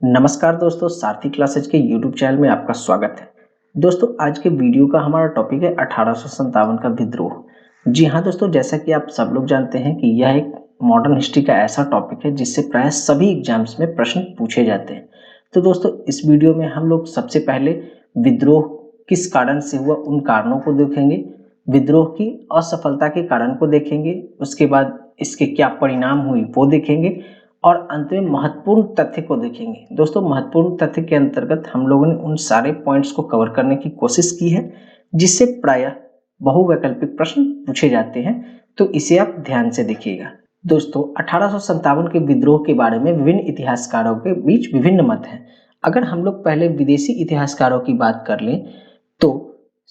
नमस्कार दोस्तों, सारथी क्लासेज के यूट्यूब चैनल में आपका स्वागत है। दोस्तों, आज के वीडियो का हमारा टॉपिक है 1857 का विद्रोह। जी हाँ दोस्तों, जैसा कि आप सब लोग जानते हैं कि यह एक मॉडर्न हिस्ट्री का ऐसा टॉपिक है जिससे प्राय सभी एग्जाम्स में प्रश्न पूछे जाते हैं। तो दोस्तों, इस वीडियो में हम लोग सबसे पहले विद्रोह किस कारण से हुआ उन कारणों को देखेंगे, विद्रोह की असफलता के कारण को देखेंगे, उसके बाद इसके क्या परिणाम हुई वो देखेंगे और अंत में महत्वपूर्ण तथ्य को देखेंगे। दोस्तों, महत्वपूर्ण तथ्य के अंतर्गत हम लोगों ने उन सारे पॉइंट्स को कवर करने की कोशिश की है जिससे प्रायः बहुवैकल्पिक प्रश्न पूछे जाते हैं, तो इसे आप ध्यान से देखिएगा। दोस्तों, 1857 के विद्रोह के बारे में विभिन्न इतिहासकारों के बीच विभिन्न मत हैं। अगर हम लोग पहले विदेशी इतिहासकारों की बात कर लें तो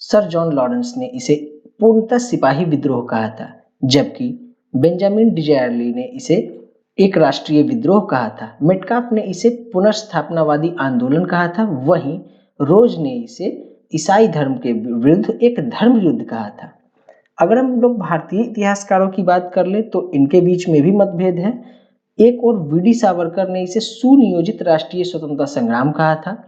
सर जॉन लॉरेंस ने इसे पूर्णतः सिपाही विद्रोह कहा था, जबकि बेंजामिन डिज़ायरली ने इसे एक राष्ट्रीय विद्रोह कहा था। मेटकाफ ने इसे पुनर्स्थापनावादी आंदोलन कहा था। वहीं रोज ने इसे ईसाई धर्म के विरुद्ध एक धर्म युद्ध कहा था। अगर हम लोग भारतीय इतिहासकारों की बात कर ले तो इनके बीच में भी मतभेद है। एक और वी.डी. सावरकर ने इसे सुनियोजित राष्ट्रीय स्वतंत्रता संग्राम कहा था।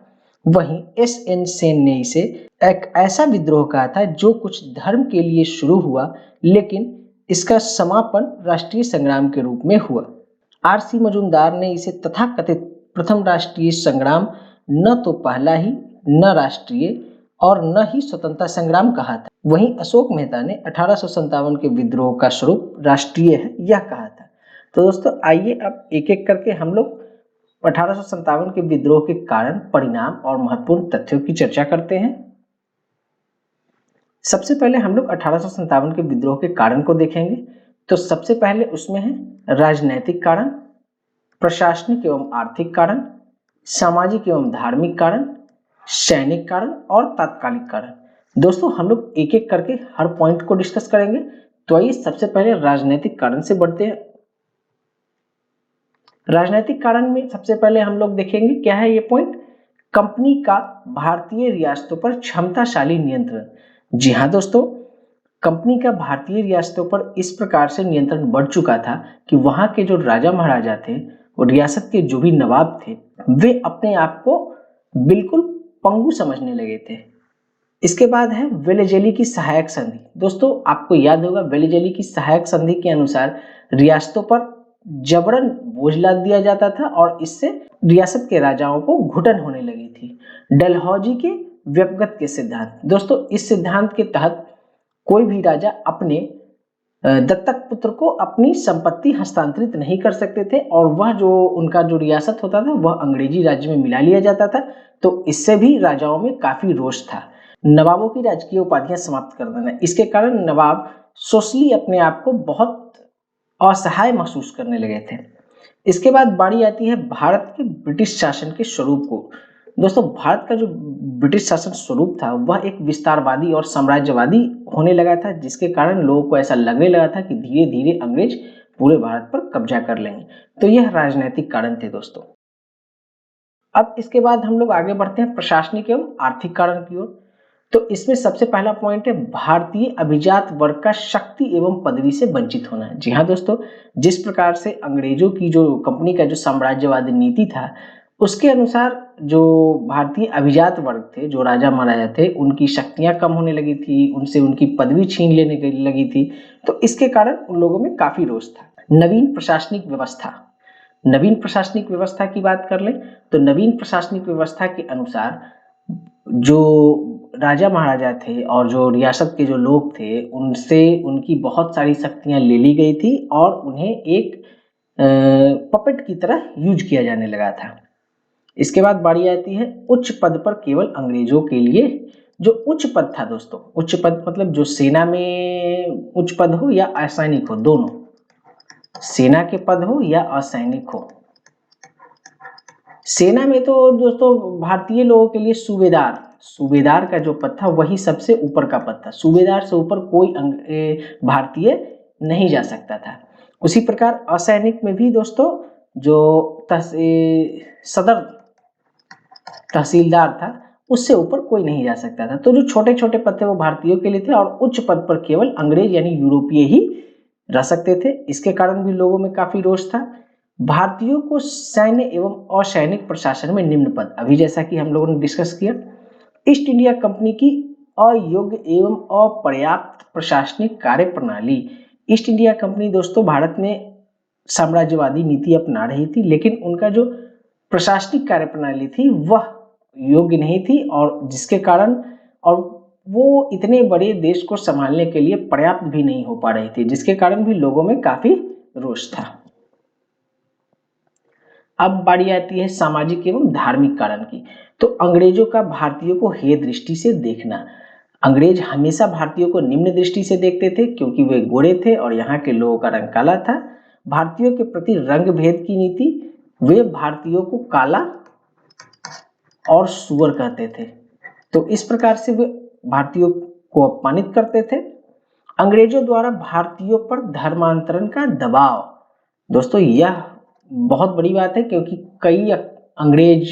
वहीं एस.एन. सेन ने इसे एक ऐसा विद्रोह कहा था जो कुछ धर्म के लिए शुरू हुआ लेकिन इसका समापन राष्ट्रीय संग्राम के रूप में हुआ। आर.सी. मजूमदार ने इसे तथाकथित प्रथम राष्ट्रीय संग्राम न तो पहला ही, न राष्ट्रीय और न ही स्वतंत्रता संग्राम कहा था। वहीं अशोक मेहता ने 1857 के विद्रोह का स्वरूप राष्ट्रीय है यह कहा था। तो दोस्तों, आइए अब एक एक करके हम लोग 1857 के विद्रोह के कारण, परिणाम और महत्वपूर्ण तथ्यों की चर्चा करते हैं। सबसे पहले हम लोग 1857 के विद्रोह के कारण को देखेंगे। तो सबसे पहले उसमें है राजनैतिक कारण, प्रशासनिक एवं आर्थिक कारण, सामाजिक एवं धार्मिक कारण, सैनिक कारण और तात्कालिक कारण। दोस्तों, हम लोग एक एक करके हर पॉइंट को डिस्कस करेंगे। तो आइए सबसे पहले राजनैतिक कारण से बढ़ते हैं। राजनैतिक कारण में सबसे पहले हम लोग देखेंगे क्या है ये पॉइंट, कंपनी का भारतीय रियासतों पर क्षमताशाली नियंत्रण। जी हाँ दोस्तों, कंपनी का भारतीय रियासतों पर इस प्रकार से नियंत्रण बढ़ चुका था कि वहां के जो राजा महाराजा थे और रियासत के जो भी नवाब थे वे अपने आप को बिल्कुल पंगु समझने लगे थे। इसके बाद है वेलेजेली की सहायक संधि। दोस्तों, आपको याद होगा वेलेजेली की सहायक संधि के अनुसार रियासतों पर जबरन बोझ लाद दिया जाता था और इससे रियासत के राजाओं को घुटन होने लगी थी। डलहौजी के व्यक्तिगत के सिद्धांत। दोस्तों, इस सिद्धांत के तहत कोई भी राजा अपने दत्तक पुत्र को अपनी संपत्ति हस्तांतरित नहीं कर सकते थे और वह जो उनका जो रियासत होता था वह अंग्रेजी राज्य में मिला लिया जाता था। तो इससे भी राजाओं में काफी रोष था। नवाबों की राजकीय उपाधियां समाप्त कर देना, इसके कारण नवाब सोशली अपने आप को बहुत असहाय महसूस करने लगे थे। इसके बाद बारी आती है भारत के ब्रिटिश शासन के स्वरूप को। दोस्तों, भारत का जो ब्रिटिश शासन स्वरूप था वह एक विस्तारवादी और साम्राज्यवादी होने लगा था, जिसके कारण लोगों को ऐसा लगने लगा था कि धीरे धीरे अंग्रेज पूरे भारत पर कब्जा कर लेंगे। तो यह राजनीतिक कारण थे दोस्तों। अब इसके बाद हम लोग आगे बढ़ते हैं प्रशासनिक एवं आर्थिक कारण की ओर। तो इसमें सबसे पहला पॉइंट है भारतीय अभिजात वर्ग का शक्ति एवं पदवी से वंचित होना। जी हाँ दोस्तों, जिस प्रकार से अंग्रेजों की जो कंपनी का जो साम्राज्यवादी नीति था उसके अनुसार जो भारतीय अभिजात वर्ग थे, जो राजा महाराजा थे, उनकी शक्तियां कम होने लगी थी, उनसे उनकी पदवी छीन लेने लगी थी। तो इसके कारण उन लोगों में काफी रोष था। नवीन प्रशासनिक व्यवस्था। नवीन प्रशासनिक व्यवस्था की बात कर लें तो नवीन प्रशासनिक व्यवस्था के अनुसार जो राजा महाराजा थे और जो रियासत के जो लोग थे उनसे उनकी बहुत सारी शक्तियां ले ली गई थी और उन्हें एक पपेट की तरह यूज किया जाने लगा था। इसके बाद बारी आती है उच्च पद पर केवल अंग्रेजों के लिए। जो उच्च पद था दोस्तों, उच्च पद मतलब जो सेना में उच्च पद हो या असैनिक हो, दोनों, सेना के पद हो या असैनिक हो। सेना में तो दोस्तों भारतीय लोगों के लिए सूबेदार का जो पद था वही सबसे ऊपर का पद था। सूबेदार से ऊपर कोई भारतीय नहीं जा सकता था। उसी प्रकार असैनिक में भी दोस्तों जो सदर तहसीलदार था उससे ऊपर कोई नहीं जा सकता था। तो जो छोटे छोटे पद थे वो भारतीयों के लिए थे और उच्च पद पर केवल अंग्रेज यानी यूरोपीय ही रह सकते थे। इसके कारण भी लोगों में काफी रोष था। भारतीयों को सैन्य एवं असैनिक प्रशासन में निम्न पद, अभी जैसा कि हम लोगों ने डिस्कस किया, ईस्ट इंडिया कंपनी की अयोग्य एवं अपर्याप्त प्रशासनिक कार्य प्रणाली। ईस्ट इंडिया कंपनी दोस्तों भारत में साम्राज्यवादी नीति अपना रही थी, लेकिन उनका जो प्रशासनिक कार्य प्रणाली थी वह योग्य नहीं थी, और जिसके कारण और वो इतने बड़े देश को संभालने के लिए पर्याप्त भी नहीं हो पा रही थी, जिसके कारण भी लोगों में काफी रोष था। अब बारी आती है सामाजिक एवं धार्मिक कारण की। तो अंग्रेजों का भारतीयों को हेय दृष्टि से देखना। अंग्रेज हमेशा भारतीयों को निम्न दृष्टि से देखते थे, क्योंकि वे गोरे थे और यहाँ के लोगों का रंग काला था। भारतीयों के प्रति रंग भेद की नीति, वे भारतीयों को काला और सुअर कहते थे, तो इस प्रकार से वे भारतीयों को अपमानित करते थे। अंग्रेजों द्वारा भारतीयों पर धर्मांतरण का दबाव। दोस्तों यह बहुत बड़ी बात है, क्योंकि कई अंग्रेज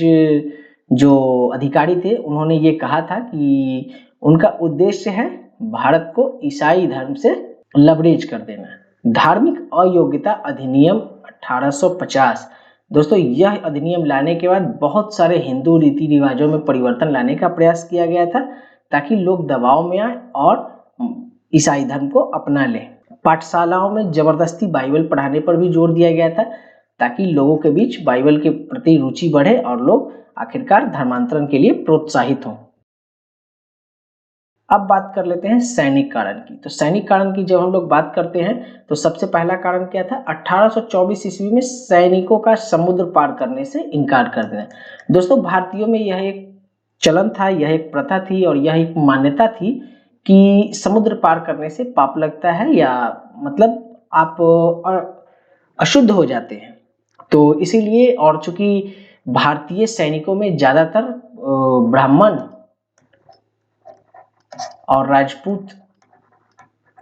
जो अधिकारी थे उन्होंने ये कहा था कि उनका उद्देश्य है भारत को ईसाई धर्म से लबरेज कर देना। धार्मिक अयोग्यता अधिनियम 1850। दोस्तों यह अधिनियम लाने के बाद बहुत सारे हिंदू रीति रिवाजों में परिवर्तन लाने का प्रयास किया गया था, ताकि लोग दबाव में आए और ईसाई धर्म को अपना लें। पाठशालाओं में जबरदस्ती बाइबल पढ़ाने पर भी जोर दिया गया था, ताकि लोगों के बीच बाइबल के प्रति रुचि बढ़े और लोग आखिरकार धर्मांतरण के लिए प्रोत्साहित हों। अब बात कर लेते हैं सैनिक कारण की। तो सैनिक कारण की जब हम लोग बात करते हैं तो सबसे पहला कारण क्या था? 1824 ईस्वी में सैनिकों का समुद्र पार करने से इनकार कर देना। दोस्तों भारतीयों में यह एक चलन था, यह एक प्रथा थी और यह एक मान्यता थी कि समुद्र पार करने से पाप लगता है, या मतलब आप अशुद्ध हो जाते हैं। तो इसीलिए, और चूंकि भारतीय सैनिकों में ज्यादातर ब्राह्मण और राजपूत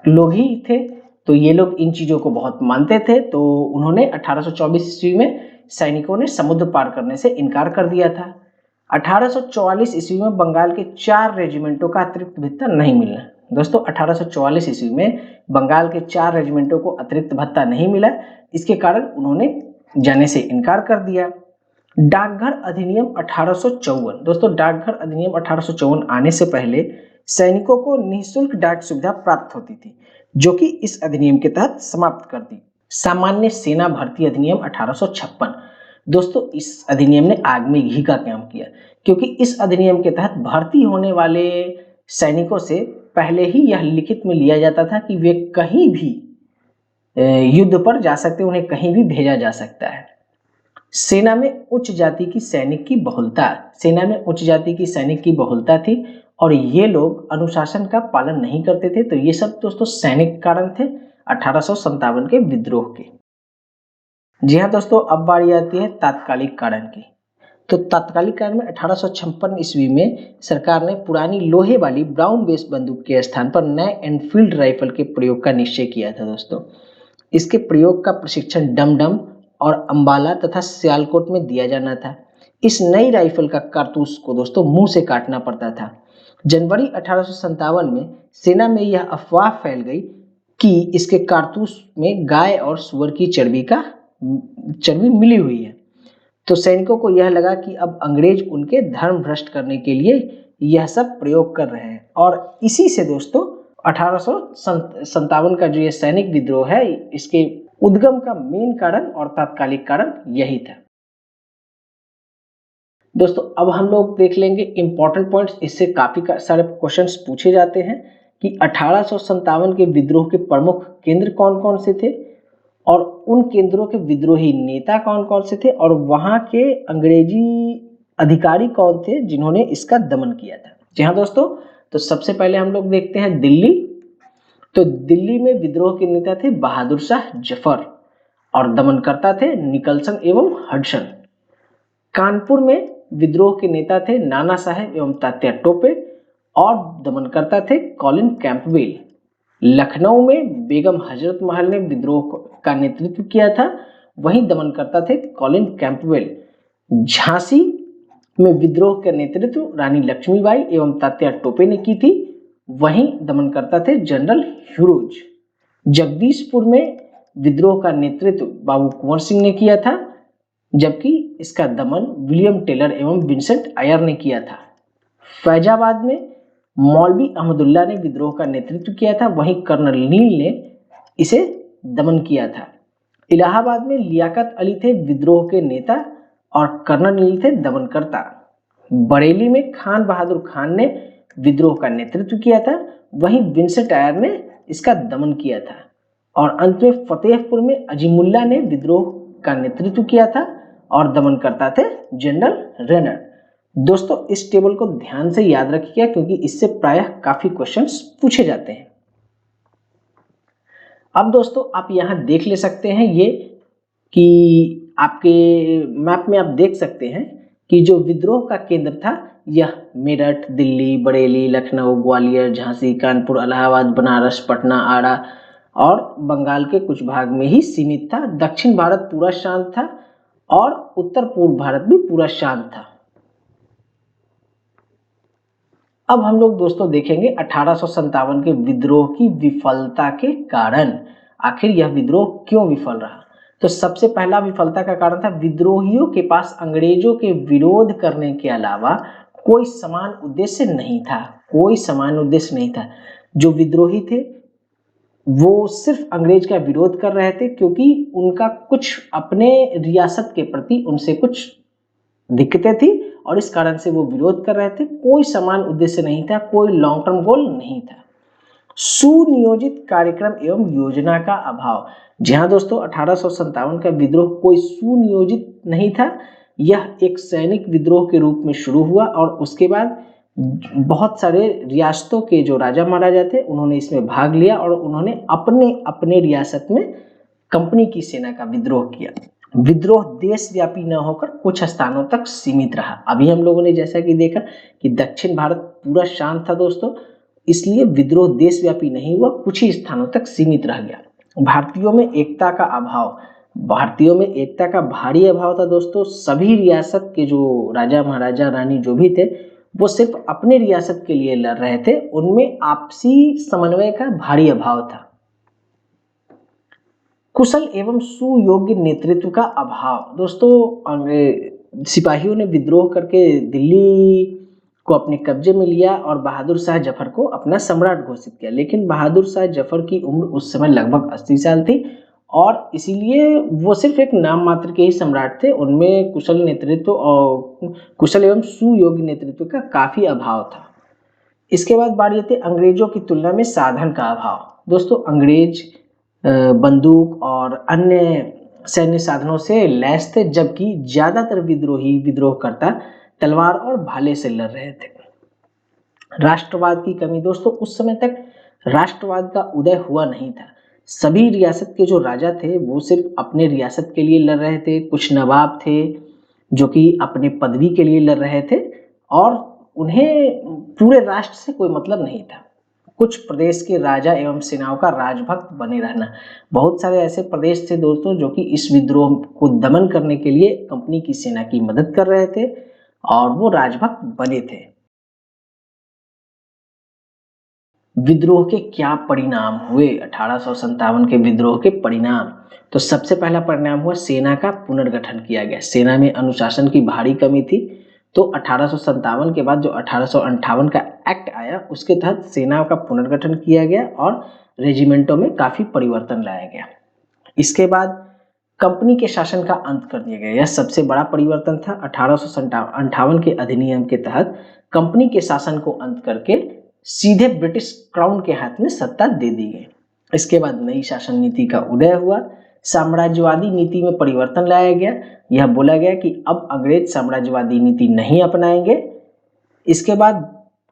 लोग ही थे, तो ये लोग इन चीजों को बहुत मानते थे, तो उन्होंने 1824 ईस्वी में सैनिकों ने समुद्र पार करने से इनकार कर दिया था। 1844 ईस्वी में बंगाल के 4 रेजिमेंटों का अतिरिक्त भत्ता नहीं मिलना। दोस्तों 1844 ईस्वी में बंगाल के 4 रेजिमेंटों को अतिरिक्त भत्ता नहीं मिला, इसके कारण उन्होंने जाने से इनकार कर दिया। डाकघर अधिनियम 1854। दोस्तों डाकघर अधिनियम 1854 आने से पहले सैनिकों को निःशुल्क डाक सुविधा प्राप्त होती थी, जो कि इस अधिनियम के तहत समाप्त कर दी। सामान्य सेना भर्ती अधिनियम 1856। दोस्तों इस अधिनियम ने आग में घी का काम किया, क्योंकि इस अधिनियम के तहत भर्ती होने वाले सैनिकों से पहले ही यह लिखित में लिया जाता था कि वे कहीं भी युद्ध पर जा सकते, उन्हें कहीं भी भेजा जा सकता है। सेना में उच्च जाति की सैनिक की बहुलता। सेना में उच्च जाति की सैनिक की बहुलता थी और ये लोग अनुशासन का पालन नहीं करते थे। तो ये सब दोस्तों सैनिक कारण थे 1857 के विद्रोह के। जी हाँ दोस्तों, अब बारी आती है तात्कालिक कारण की। तो तात्कालिक कारण में 1856 ईस्वी में सरकार ने पुरानी लोहे वाली ब्राउन बेस बंदूक के स्थान पर नए एनफील्ड राइफल के प्रयोग का निश्चय किया था। दोस्तों इसके प्रयोग का प्रशिक्षण डमडम और अंबाला तथा सियालकोट में दिया जाना था। इस नई राइफल का कारतूस को दोस्तों मुंह से काटना पड़ता था। जनवरी 1857 में सेना में यह अफवाह फैल गई कि इसके कारतूस में गाय और सुअर की चर्बी मिली हुई है। तो सैनिकों को यह लगा कि अब अंग्रेज उनके धर्म भ्रष्ट करने के लिए यह सब प्रयोग कर रहे हैं, और इसी से दोस्तों 1857 का जो ये सैनिक विद्रोह है, इसके उद्गम का मेन कारण और तात्कालिक कारण यही था। दोस्तों अब हम लोग देख लेंगे इंपॉर्टेंट पॉइंट्स। इससे काफी सारे क्वेश्चंस पूछे जाते हैं कि 1857 के विद्रोह के प्रमुख केंद्र कौन कौन से थे, और उन केंद्रों के विद्रोही नेता कौन कौन से थे, और वहां के अंग्रेजी अधिकारी कौन थे जिन्होंने इसका दमन किया था। जी हाँ दोस्तों, तो सबसे पहले हम लोग देखते हैं दिल्ली। तो दिल्ली में विद्रोह के नेता थे बहादुर शाह जफर और दमनकर्ता थे निकलसन एवं हडसन। कानपुर में विद्रोह के नेता थे नाना साहेब एवं तात्या टोपे और दमनकर्ता थे कॉलिन कैंपबेल। लखनऊ में बेगम हजरत महल ने विद्रोह का नेतृत्व किया था, वहीं दमनकर्ता थे कॉलिन कैंपबेल। झांसी में विद्रोह का नेतृत्व रानी लक्ष्मीबाई एवं तात्या टोपे ने की थी, वहीं दमनकर्ता थे जनरल ह्यूरोज। जगदीशपुर में विद्रोह का नेतृत्व बाबू कुंवर सिंह ने किया था, जबकि इसका दमन विलियम टेलर एवं विंसेंट आयर ने किया था। फैजाबाद में मौलवी अहमदुल्ला ने विद्रोह का नेतृत्व किया था, वहीं कर्नल नील ने इसे दमन किया था। इलाहाबाद में लियाकत अली थे विद्रोह के नेता और कर्नल नील थे दमनकर्ता। बरेली में खान बहादुर खान ने विद्रोह का नेतृत्व किया था, वहीं विंसेंट आयर ने इसका दमन किया था। और अंत में फतेहपुर में अजीमुल्ला ने विद्रोह का नेतृत्व किया था और दमनकर्ता थे जनरल रेनर। दोस्तों इस टेबल को ध्यान से याद रखिएगा क्योंकि इससे प्रायः काफी क्वेश्चंस पूछे जाते हैं। अब दोस्तों आप यहाँ देख ले सकते हैं ये कि आपके मैप में आप देख सकते हैं कि जो विद्रोह का केंद्र था यह मेरठ, दिल्ली, बरेली, लखनऊ, ग्वालियर, झांसी, कानपुर, इलाहाबाद, बनारस, पटना, आड़ा और बंगाल के कुछ भाग में ही सीमित था। दक्षिण भारत पूरा शांत था और उत्तर पूर्व भारत भी पूरा शांत था। अब हम लोग दोस्तों देखेंगे 1857 के विद्रोह की विफलता के कारण। आखिर यह विद्रोह क्यों विफल रहा? तो सबसे पहला विफलता का कारण था विद्रोहियों के पास अंग्रेजों के विरोध करने के अलावा कोई समान उद्देश्य नहीं था। कोई समान उद्देश्य नहीं था। जो विद्रोही थे वो सिर्फ अंग्रेज का विरोध कर रहे थे क्योंकि उनका कुछ अपने रियासत के प्रति उनसे कुछ दिक्कतें थी और इस कारण से वो विरोध कर रहे थे। कोई समान उद्देश्य नहीं था, कोई लॉन्ग टर्म गोल नहीं था। सुनियोजित कार्यक्रम एवं योजना का अभाव। जी हाँ दोस्तों, 1857 का विद्रोह कोई सुनियोजित नहीं था। यह एक सैनिक विद्रोह के रूप में शुरू हुआ और उसके बाद बहुत सारे रियासतों के जो राजा महाराजा थे उन्होंने इसमें भाग लिया और उन्होंने अपने अपने रियासत में कंपनी की सेना का विद्रोह किया। विद्रोह देशव्यापी न होकर कुछ स्थानों तक सीमित रहा। अभी हम लोगों ने जैसा कि देखा कि दक्षिण भारत पूरा शांत था दोस्तों, इसलिए विद्रोह देशव्यापी नहीं हुआ, कुछ ही स्थानों तक सीमित रह गया। भारतीयों में एकता का अभाव। भारतीयों में एकता का भारी अभाव था दोस्तों। सभी रियासत के जो राजा महाराजा रानी जो भी थे वो सिर्फ अपने रियासत के लिए लड़ रहे थे, उनमें आपसी समन्वय का भारी अभाव था। कुशल एवं सुयोग्य नेतृत्व का अभाव। दोस्तों सिपाहियों ने विद्रोह करके दिल्ली को अपने कब्जे में लिया और बहादुर शाह जफर को अपना सम्राट घोषित किया, लेकिन बहादुर शाह जफर की उम्र उस समय लगभग 80 साल थी और इसीलिए वो सिर्फ एक नाम मात्र के ही सम्राट थे। उनमें कुशल नेतृत्व और कुशल एवं सुयोग्य नेतृत्व का काफी अभाव था। इसके बाद बारी आती है अंग्रेजों की तुलना में साधन का अभाव। दोस्तों अंग्रेज बंदूक और अन्य सैन्य साधनों से लैस थे, जबकि ज्यादातर विद्रोही विद्रोहकर्ता तलवार और भाले से लड़ रहे थे। राष्ट्रवाद की कमी। दोस्तों उस समय तक राष्ट्रवाद का उदय हुआ नहीं था। सभी रियासत के जो राजा थे वो सिर्फ अपने रियासत के लिए लड़ रहे थे। कुछ नवाब थे जो कि अपने पदवी के लिए लड़ रहे थे और उन्हें पूरे राष्ट्र से कोई मतलब नहीं था। कुछ प्रदेश के राजा एवं सेनाओं का राजभक्त बने रहना। बहुत सारे ऐसे प्रदेश थे दोस्तों जो कि इस विद्रोह को दमन करने के लिए कंपनी की सेना की मदद कर रहे थे और वो राजभक्त बने थे। विद्रोह के क्या परिणाम हुए? 1857 के विद्रोह के परिणाम। तो सबसे पहला परिणाम हुआ सेना का पुनर्गठन किया गया। सेना में अनुशासन की भारी कमी थी, तो 1857 के बाद जो 1858 का एक्ट आया उसके तहत सेना का पुनर्गठन किया गया और रेजिमेंटों में काफी परिवर्तन लाया गया। इसके बाद कंपनी के शासन का अंत कर दिया गया। यह सबसे बड़ा परिवर्तन था। 1858 के अधिनियम के तहत कंपनी के शासन को अंत करके सीधे ब्रिटिश क्राउन के हाथ में सत्ता दे दी गई। इसके बाद नई शासन नीति का उदय हुआ। साम्राज्यवादी नीति में परिवर्तन लाया गया। यह बोला गया कि अब अंग्रेज साम्राज्यवादी नीति नहीं अपनाएंगे। इसके बाद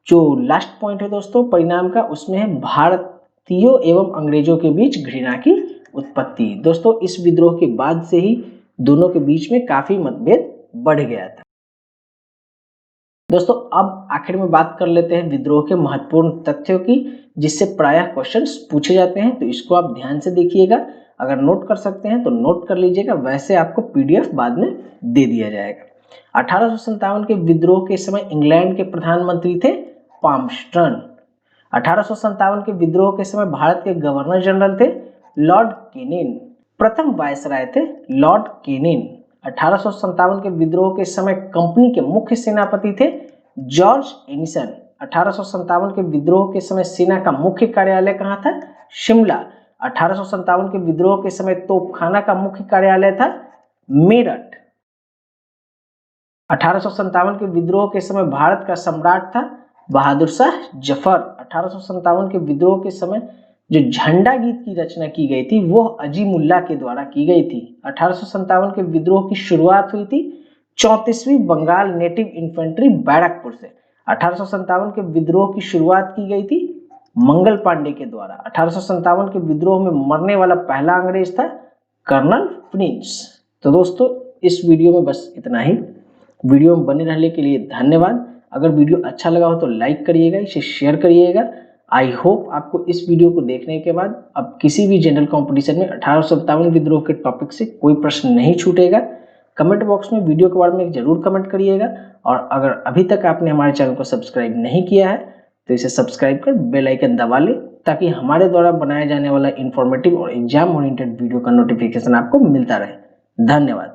जो लास्ट पॉइंट है दोस्तों परिणाम का, उसमें है भारतीयों एवं अंग्रेजों के बीच घृणा की उत्पत्ति। दोस्तों इस विद्रोह के बाद से ही दोनों के बीच में काफी मतभेद बढ़ गया था। दोस्तों अब आखिर में बात कर लेते हैं विद्रोह के महत्वपूर्ण तथ्यों की, जिससे प्रायः क्वेश्चंस पूछे जाते हैं, तो इसको आप ध्यान से देखिएगा। अगर नोट कर सकते हैं तो नोट कर लीजिएगा, वैसे आपको पीडीएफ बाद में दे दिया जाएगा। 1857 के विद्रोह के समय इंग्लैंड के प्रधानमंत्री थे पामस्टर्न। 1857 के विद्रोह के समय भारत के गवर्नर जनरल थे लॉर्ड केनिन। प्रथम वायसराय थे लॉर्ड केनिन। 1857 के विद्रोह के समय कंपनी के मुख्य सेनापति थे जॉर्ज एनिसन। 1857 के विद्रोह के समय सेना का मुख्य कार्यालय कहाँ था? शिमला। 1857 के विद्रोह के समय तोपखाना का मुख्य कार्यालय था मेरठ। 1857 के विद्रोह के समय भारत का सम्राट था बहादुर शाह जफर। 1857 के विद्रोह के समय जो झंडा गीत की रचना की गई थी वो अजीमुल्ला के द्वारा की गई थी। 1857 के विद्रोह की शुरुआत हुई थी 34वीं बंगाल नेटिव इन्फेंट्री बैरकपुर से। 1857 के विद्रोह की शुरुआत की गई थी मंगल पांडे के द्वारा। 1857 के विद्रोह में मरने वाला पहला अंग्रेज था कर्नल प्रिंस। तो दोस्तों इस वीडियो में बस इतना ही। वीडियो में बने रहने के लिए धन्यवाद। अगर वीडियो अच्छा लगा हो तो लाइक करिएगा, इसे शेयर करिएगा। आई होप आपको इस वीडियो को देखने के बाद अब किसी भी जनरल कंपटीशन में 1857 विद्रोह के टॉपिक से कोई प्रश्न नहीं छूटेगा। कमेंट बॉक्स में वीडियो के बारे में जरूर कमेंट करिएगा और अगर अभी तक आपने हमारे चैनल को सब्सक्राइब नहीं किया है तो इसे सब्सक्राइब कर बेल आइकन दबा लें ताकि हमारे द्वारा बनाया जाने वाला इंफॉर्मेटिव और एग्जाम ओरिएंटेड वीडियो का नोटिफिकेशन आपको मिलता रहे। धन्यवाद।